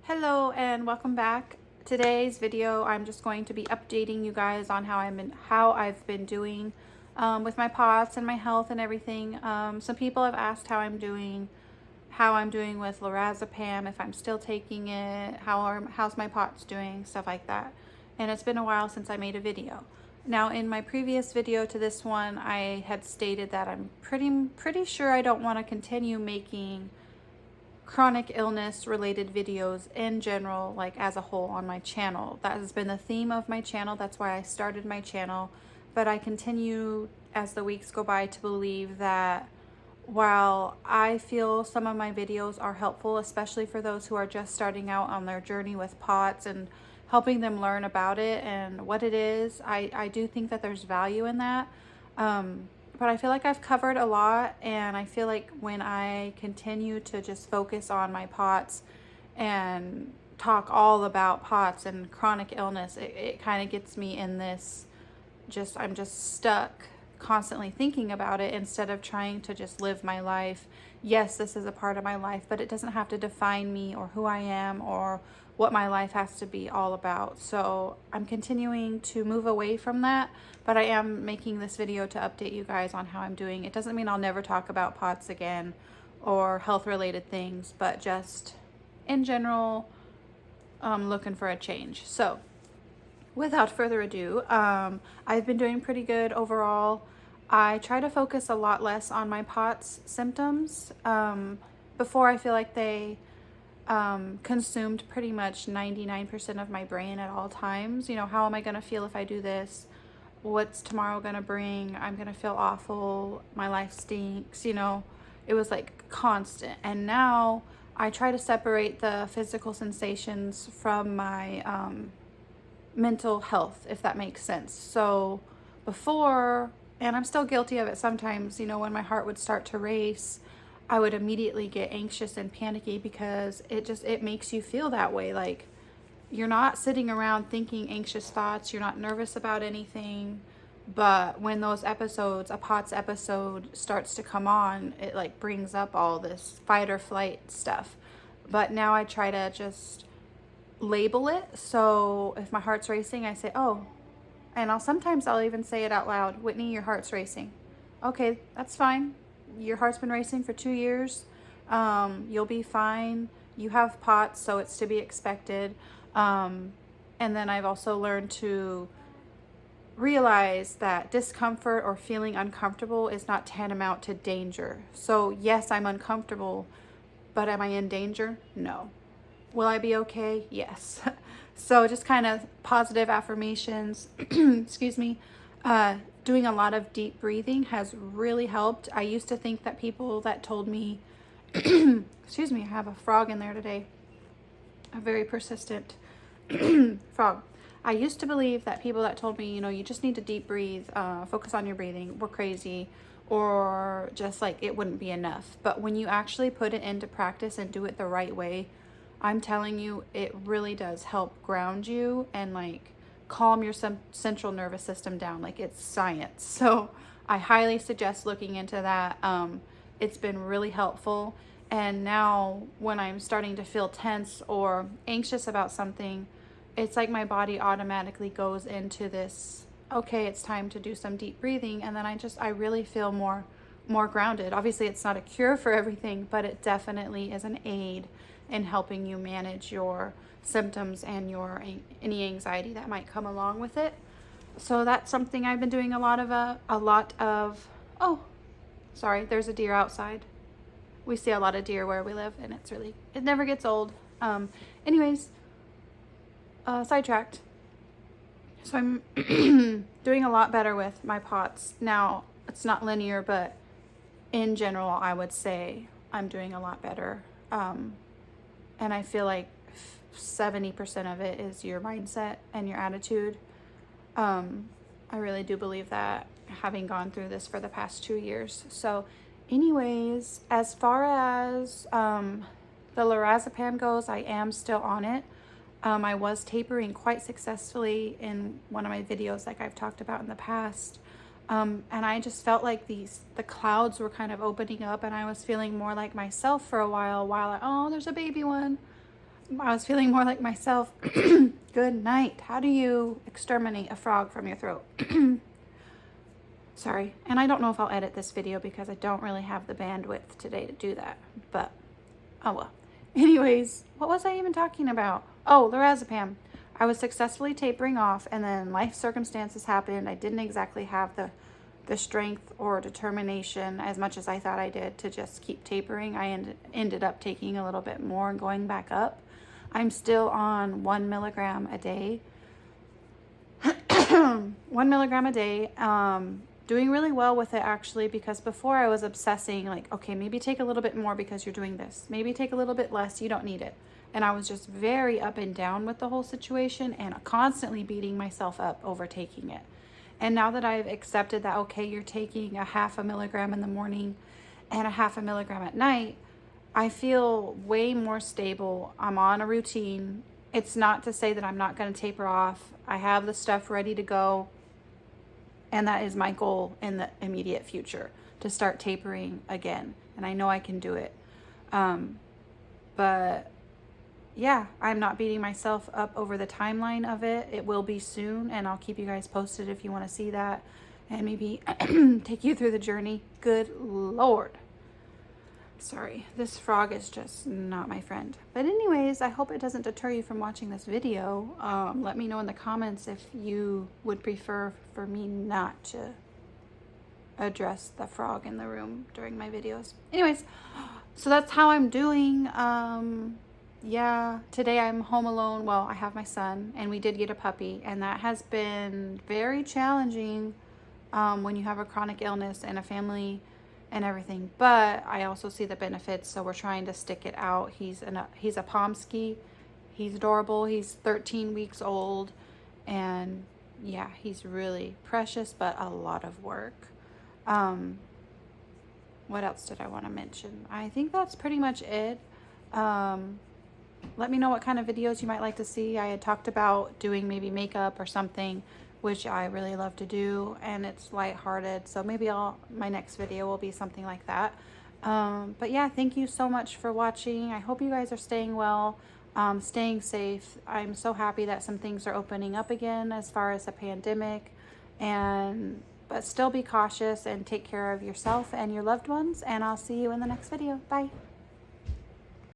Hello and welcome back. Today's video, I'm just going to be updating you guys on how I've been doing with my POTS and my health and everything. Some people have asked how I'm doing with Lorazepam, if I'm still taking it, how's my POTS doing, stuff like that. And it's been a while since I made a video. Now, in my previous video to this one, I had stated that I'm pretty sure I don't want to continue making chronic illness related videos in general, like as a whole on my channel. That has been the theme of my channel. That's why I started my channel. But I continue as the weeks go by to believe that while I feel some of my videos are helpful, especially for those who are just starting out on their journey with POTS and helping them learn about it and what it is, I do think that there's value in that. But I feel like I've covered a lot, and I feel like when I continue to just focus on my POTS and talk all about POTS and chronic illness, it kind of gets me in this, I'm just stuck constantly thinking about it instead of trying to just live my life. Yes, this is a part of my life, but it doesn't have to define me or who I am or what my life has to be all about. So I'm continuing to move away from that, but I am making this video to update you guys on how I'm doing. It doesn't mean I'll never talk about POTS again or health related things, but just in general, looking for a change. So without further ado, I've been doing pretty good overall. I try to focus a lot less on my POTS symptoms. Before, I feel like they consumed pretty much 99% of my brain at all times. You know, how am I going to feel if I do this? What's tomorrow going to bring? I'm going to feel awful. My life stinks. You know, it was like constant. And now I try to separate the physical sensations from my mental health, if that makes sense. So before, and I'm still guilty of it sometimes, you know, when my heart would start to race, I would immediately get anxious and panicky because it makes you feel that way. Like you're not sitting around thinking anxious thoughts, you're not nervous about anything. But when those episodes, a POTS episode starts to come on, it like brings up all this fight or flight stuff. But now I try to just label it. So if my heart's racing, I say, oh, and sometimes I'll even say it out loud. Whitney, your heart's racing. Okay, that's fine. Your heart's been racing for 2 years. You'll be fine. You have POTS, so it's to be expected. And then I've also learned to realize that discomfort or feeling uncomfortable is not tantamount to danger. So yes, I'm uncomfortable, but am I in danger? No. Will I be okay? Yes. So just kind of positive affirmations, excuse me, doing a lot of deep breathing has really helped. I used to think that people that told me, excuse me, I have a frog in there today, a very persistent frog. I used to believe that people that told me, you know, you just need to deep breathe, focus on your breathing, were crazy, or just like it wouldn't be enough. But when you actually put it into practice and do it the right way, I'm telling you, it really does help ground you and like calm your central nervous system down. Like it's science. So I highly suggest looking into that. It's been really helpful. And now when I'm starting to feel tense or anxious about something, it's like my body automatically goes into this, okay, it's time to do some deep breathing. And then I really feel more grounded. Obviously it's not a cure for everything, but it definitely is an aid in helping you manage your symptoms and any anxiety that might come along with it. So that's something I've been doing a lot of. Oh, sorry, there's a deer outside. We see a lot of deer where we live, and it never gets old. Anyways, sidetracked. So I'm doing a lot better with my POTS. Now, it's not linear, but in general, I would say I'm doing a lot better. And I feel like 70% of it is your mindset and your attitude. I really do believe that, having gone through this for the past 2 years. So anyways, as far as the Lorazepam goes, I am still on it. I was tapering quite successfully in one of my videos, like I've talked about in the past. And I just felt like the clouds were kind of opening up, and I was feeling more like myself for a while oh, there's a baby one. I was feeling more like myself. Good night. How do you exterminate a frog from your throat? Sorry. And I don't know if I'll edit this video because I don't really have the bandwidth today to do that. But, oh well. Anyways, what was I even talking about? Oh, Lorazepam. I was successfully tapering off, and then life circumstances happened. I didn't exactly have the strength or determination as much as I thought I did to just keep tapering. I ended up taking a little bit more and going back up. I'm still on 1 milligram a day. 1 milligram a day. Doing really well with it, actually, because before I was obsessing, like, okay, maybe take a little bit more because you're doing this. Maybe take a little bit less. You don't need it. And I was just very up and down with the whole situation and constantly beating myself up over taking it. And now that I've accepted that, okay, you're taking a 0.5 milligram in the morning and a 0.5 milligram at night, I feel way more stable. I'm on a routine. It's not to say that I'm not going to taper off. I have the stuff ready to go. And that is my goal in the immediate future, to start tapering again. And I know I can do it. But yeah, I'm not beating myself up over the timeline of it. It will be soon, and I'll keep you guys posted if you want to see that and maybe take you through the journey. Good Lord. Sorry, this frog is just not my friend. But anyways, I hope it doesn't deter you from watching this video. Let me know in the comments if you would prefer for me not to address the frog in the room during my videos. Anyways, so that's how I'm doing. Yeah, today I'm home alone. Well, I have my son, and we did get a puppy, and that has been very challenging when you have a chronic illness and a family and everything. But I also see the benefits, so we're trying to stick it out. He's a Pomsky. He's adorable. He's 13 weeks old, and yeah, he's really precious, but a lot of work. What else did I want to mention? I think that's pretty much it. Let me know what kind of videos you might like to see. I had talked about doing maybe makeup or something, which I really love to do, and it's lighthearted. So maybe my next video will be something like that. But yeah, thank you so much for watching. I hope you guys are staying well, staying safe. I'm so happy that some things are opening up again as far as the pandemic, but still be cautious and take care of yourself and your loved ones. And I'll see you in the next video. Bye.